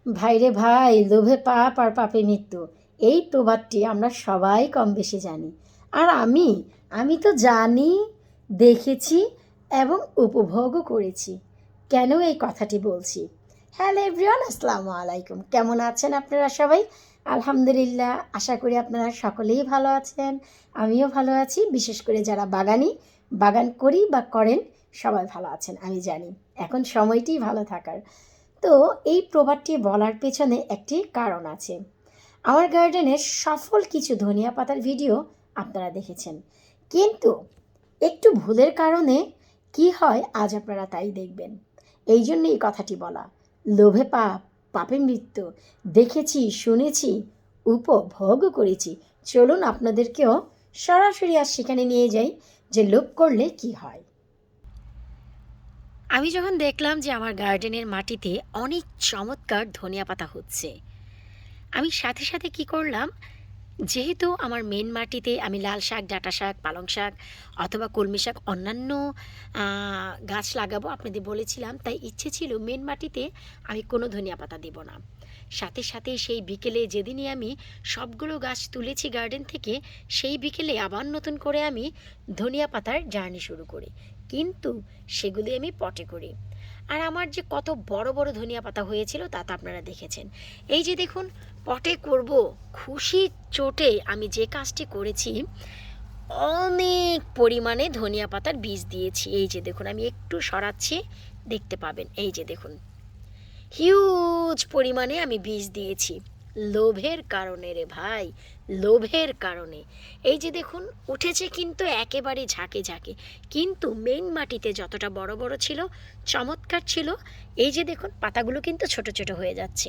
ভাইরে ভাই, লোভে পাপ আর পাপে মৃত্যু, এই প্রবাদটি আমরা সবাই কম বেশি জানি। আর আমি তো জানি, দেখেছি এবং উপভোগও করেছি। কেন এই কথাটি বলছি? হ্যালো এভরিওয়ান, আসসালামু আলাইকুম। কেমন আছেন আপনারা সবাই? আলহামদুলিল্লাহ, আশা করি আপনারা সকলেই ভালো আছেন। আমিও ভালো আছি। বিশেষ করে যারা বাগান করি বা করেন, সবাই ভালো আছেন আমি জানি। এখন সময়টিই ভালো থাকার। তো এই প্রবাদটি বলার পেছনে একটি কারণ আছে। আমার গার্ডেনের সফল কিছু ধনিয়া পাতার ভিডিও আপনারা দেখেছেন, কিন্তু একটু ভুলের কারণে কি হয় আজ আপনারা তাই দেখবেন। এই জন্য এই কথাটি বলা, লোভে পাপ, পাপে মৃত্যু। দেখেছি, শুনেছি, উপভোগও করেছি। চলুন আপনাদেরকেও সরাসরি আর সেখানে নিয়ে যাই যে লোভ করলে কি হয়। আমি যখন দেখলাম যে আমার গার্ডেনের মাটিতে অনেক চমৎকার ধনিয়া পাতা হচ্ছে, আমি সাথে সাথে কি করলাম, যেহেতু আমার মেন মাটিতে আমি লাল শাক, ডাঁটা শাক, পালং শাক অথবা কলমি শাক, অন্যান্য গাছ লাগাবো আপনাদের বলেছিলাম, তাই ইচ্ছে ছিল মেন মাটিতে আমি কোনো ধনিয়া পাতা দেব না। সাথে সাথে সেই বিকেলে যেদিনই আমি সবগুলো গাছ তুলেছি গার্ডেন থেকে, সেই বিকেলে আবার নতুন করে আমি ধনিয়া পাতার জার্নি শুরু করি, কিন্তু সেগুলি আমি পটে করি। আর আমার যে কত বড় বড় ধনিয়া পাতা হয়েছিল তা তো আপনারা দেখেছেন। এই যে দেখুন, পটে করব খুশির চোটে আমি যে কাজটি করেছি, অনেক পরিমাণে ধনিয়া পাতার বীজ দিয়েছি। এই যে দেখুন, আমি একটু সরাচ্ছি, দেখতে পাবেন। এই যে দেখুন, হিউজ পরিমাণে আমি বীজ দিয়েছি। লোভের কারণে রে ভাই, লোভের কারণে। এই যে দেখুন, উঠেছে কিন্তু একেবারে ঝাঁকে ঝাঁকে, কিন্তু মেইন মাটিতে যতটা বড় বড় ছিল, চমৎকার ছিল। এই যে দেখুন, পাতাগুলো কিন্তু ছোট ছোট হয়ে যাচ্ছে।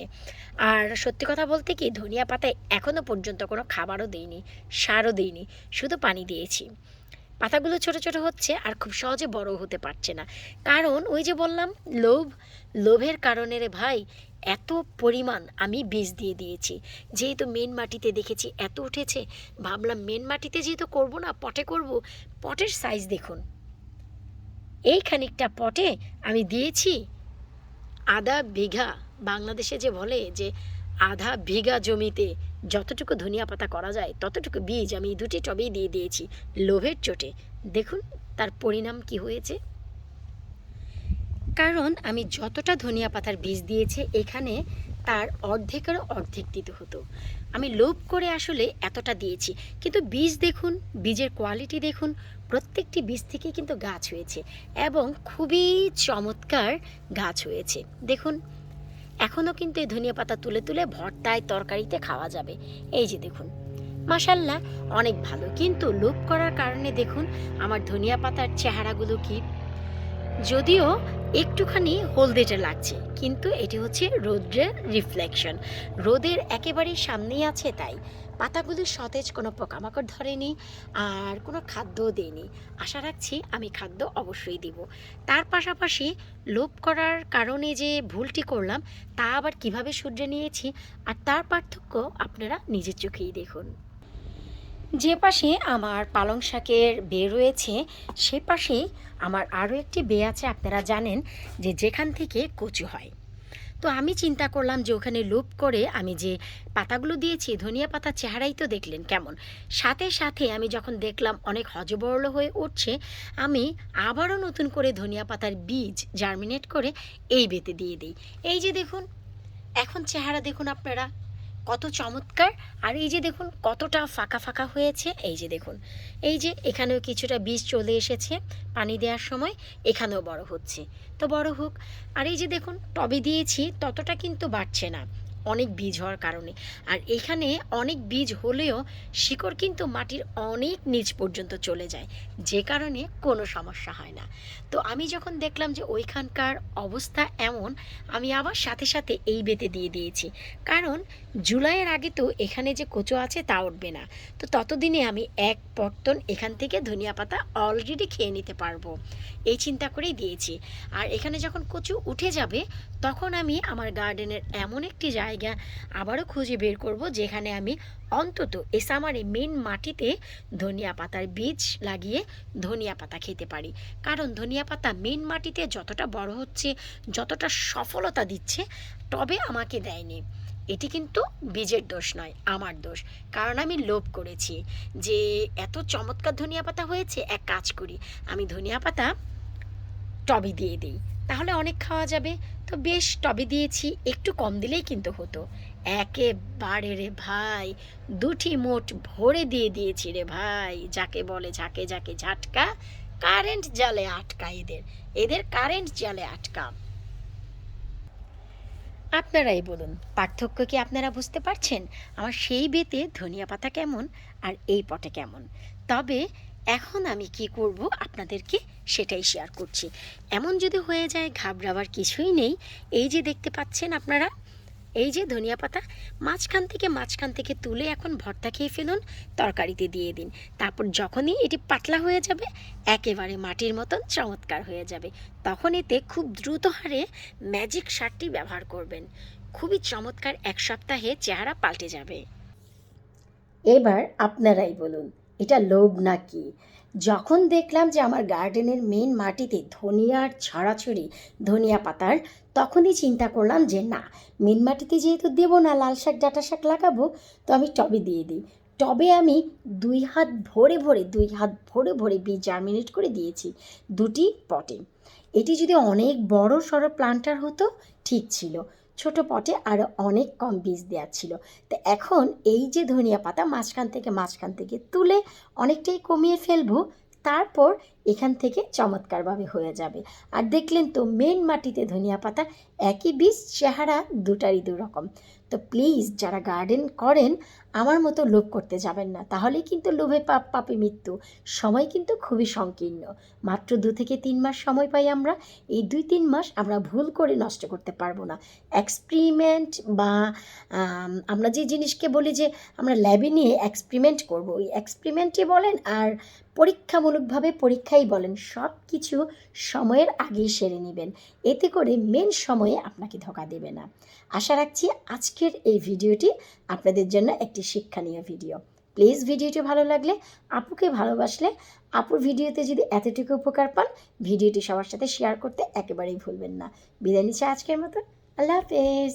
আর সত্যি কথা বলতে কি, ধনিয়া পাতায় এখনও পর্যন্ত কোনো খাবারও দিইনি, সারও দিইনি, শুধু পানি দিয়েছি। পাতাগুলো ছোট ছোট হচ্ছে আর খুব সহজে বড় হতে পারছে না, কারণ ওই যে বললাম, লোভ। লোভের কারণে রে ভাই, এত পরিমাণ আমি বীজ দিয়ে দিয়েছি। যেহেতু মেন মাটিতে দেখেছি এত উঠেছে, ভাবলাম মেন মাটিতে যেহেতু করব না, পটে করব। পটের সাইজ দেখুন, এই খানিকটা পটে আমি দিয়েছি আধা বিঘা। বাংলাদেশে যে বলে যে আধা বিঘা জমিতে যতটুকু ধনিয়া পাতা করা যায় ততটুকু বীজ আমি দুটি টবেই দিয়ে দিয়েছি, লোভের চোটে। দেখুন তার পরিণাম কি হয়েছে। কারণ আমি যতটা ধনিয়া পাতার বীজ দিয়েছি, এখানে তার অর্ধেকেরও অর্ধেক দিতে হতো। আমি লোভ করে আসলে এতটা দিয়েছি, কিন্তু বীজ দেখুন, বীজের কোয়ালিটি দেখুন, প্রত্যেকটি বীজ থেকে কিন্তু গাছ হয়েছে এবং খুবই চমৎকার গাছ হয়েছে। দেখুন, এখনও কিন্তু এই ধনিয়া পাতা তুলে তুলে ভর্তায়, তরকারিতে খাওয়া যাবে। এই যে দেখুন, মাশাল্লাহ, অনেক ভালো। কিন্তু লোভ করার কারণে দেখুন আমার ধনিয়া পাতার চেহারাগুলো কি, যদিও একটুখানি হলদেটে লাগছে, কিন্তু এটি হচ্ছে রোদের রিফ্লেকশন। রোদের একেবারেই সামনেই আছে, তাই পাতাগুলি সতেজ, কোনো পোকামাকড় ধরেনি আর কোনো খাদ্যও দেয়নি। আশা রাখছি আমি খাদ্য অবশ্যই দিব। তার পাশাপাশি লোভ করার কারণে যে ভুলটি করলাম, তা আবার কিভাবে শুধরে নিয়েছি, আর তার পার্থক্য আপনারা নিজের চোখেই দেখুন। যে পাশে আমার পালং শাকের বে রয়েছে, সে পাশেই আমার আরও একটি বে আছে। আপনারা জানেন যে যেখান থেকে কচু হয়। তো আমি চিন্তা করলাম যে ওখানে লোভ করে আমি যে পাতাগুলো দিয়েছি, ধনিয়া পাতার চেহারাই তো দেখলেন কেমন। সাথে সাথে আমি যখন দেখলাম অনেক হযবরল হয়ে উঠছে, আমি আবারও নতুন করে ধনিয়া পাতার বীজ জার্মিনেট করে এই বেতে দিয়ে দিই। এই যে দেখুন, এখন চেহারা দেখুন আপনারা, কত চমৎকার। আর এই যে দেখুন কতটা ফাঁকা ফাঁকা হয়েছে। এই যে দেখুন, এই যে এখানেও কিছুটা বীজ চলে এসেছে পানি দেওয়ার সময়, এখানেও বড় হচ্ছে। তো বড় হোক। আর এই যে দেখুন, টবে দিয়েছি ততটা কিন্তু বাড়ছে না, অনেক বীজ হওয়ার কারণে। আর এখানে অনেক বীজ হলেও শিকড় কিন্তু মাটির অনেক নিচ পর্যন্ত চলে যায়, যে কারণে কোনো সমস্যা হয় না। তো আমি যখন দেখলাম যে ওইখানকার অবস্থা এমন, আমি আবার সাথে সাথে এই বেতে দিয়ে দিয়েছি। কারণ জুলাইয়ের আগে তো এখানে যে কচু আছে তা উঠবে না, তো ততদিনে আমি এক পর্তন এখান থেকে ধনিয়া পাতা অলরেডি খেয়ে নিতে পারবো, এই চিন্তা করেই দিয়েছি। আর এখানে যখন কচু উঠে যাবে, তখন আমি আমার গার্ডেনের এমন একটি জায়গা জায়গা আবারও খুঁজে বের করব যেখানে আমি অন্তত এ সামারে মেন মাটিতে ধনিয়া পাতার বীজ লাগিয়ে ধনিয়া পাতা খেতে পারি। কারণ ধনিয়া পাতা মেন মাটিতে যতটা বড় হচ্ছে, যতটা সফলতা দিচ্ছে, টবে আমাকে দেয়নি। এটি কিন্তু বীজের দোষ নয়, আমার দোষ। কারণ আমি লোভ করেছি যে এত চমৎকার ধনিয়া পাতা হয়েছে, এক কাজ করি, আমি ধনিয়া পাতা টবে দিয়ে দিই, তাহলে অনেক খাওয়া যাবে। তো বেশ, টবে দিয়েছি, একটু কম দিলেই কিন্তু হতো। একেবারে রে ভাই, দুটি মোট ভরে দিয়ে দিয়েছি রে ভাই, যাকে বলে ঝাঁকে ঝাঁকে ঝাটকা, কারেন্ট জালে আটকা এদের, এদের কারেন্ট জালে আটকা। আপনারাই বলুন, পার্থক্য কি আপনারা বুঝতে পারছেন? আমার সেই বেতে ধনিয়া পাতা কেমন আর এই পটে কেমন। তবে এখন আমি কি করব আপনাদেরকে সেটাই শেয়ার করছি। এমন যদি হয়ে যায় ঘাবড়াবার কিছুই নেই। এই যে দেখতে পাচ্ছেন আপনারা, এই যে ধনিয়া পাতা, মাঝখান থেকে তুলে এখন ভর্তা খেয়ে ফেলুন, তরকারিতে দিয়ে দিন। তারপর যখনই এটি পাতলা হয়ে যাবে, একেবারে মাটির মতন চমৎকার হয়ে যাবে, তখন এতে খুব দ্রুত হারে ম্যাজিক সারটি ব্যবহার করবেন। খুবই চমৎকার, এক সপ্তাহে চেহারা পাল্টে যাবে। এবার আপনারাই বলুন, এটা লোভ নাকি? যখন দেখলাম যে আমার গার্ডেনের মেন মাটিতে ধনিয়ার ছড়াছড়ি, ধনিয়া পাতার, তখনই চিন্তা করলাম যে না, মেন মাটিতে যেহেতু দেবো না, লাল শাক ডাঁটা শাক লাগাবো, তো আমি টবে দিয়ে দিই। টবে আমি দুই হাত ভরে ভরে বীজ জার্মিনেট করে দিয়েছি দুটি পটে। এটি যদি অনেক বড় সড়ো প্লান্টার হতো ঠিক ছিল, ছোট পটে আরও অনেক কম বীজ দেওয়া ছিল। তো এখন এই যে ধনিয়া পাতা মাঝখান থেকে তুলে অনেকটাই কমিয়ে ফেলবো, তারপর এখান থেকে চমৎকারভাবে হয়ে যাবে। আর দেখলেন তো, মেন মাটিতে ধনিয়া পাতা, একই বীজ, চেহারা দুটারই দুরকম। তো প্লিজ, যারা গার্ডেন করেন, আমার মতো লোভ করতে যাবেন না, তাহলে কিন্তু লোভে পাপ, পাপে মৃত্যু। সময় কিন্তু খুবই সংকীর্ণ, মাত্র 2 থেকে 3 মাস সময় পাই আমরা। এই 2-3 মাস আমরা ভুল করে নষ্ট করতে পারবো না। এক্সপেরিমেন্ট বা আমরা যে জিনিসকে বলি যে আমরা ল্যাবে নিয়ে এক্সপেরিমেন্ট করব, ওই এক্সপেরিমেন্টই বলেন আর পরীক্ষামূলকভাবে পরীক্ষাই বলেন, সব কিছু সময়ের আগেই সেরে নেবেন। এতে করে মেন সময়ে আপনাকে ধোঁকা দেবে না। আশা রাখছি আজকের এই ভিডিওটি আপনাদের জন্য একটি শিক্ষণীয় ভিডিও। প্লিজ, ভিডিওটি ভালো লাগলে, আপুকে ভালোবাসলে, আপুর ভিডিওতে যদি এতটুকু উপকার পান, ভিডিওটি সবার সাথে শেয়ার করতে একেবারেই ভুলবেন না। বিদায় নিচ্ছি আজকের মতো। আল্লাহ হাফেজ।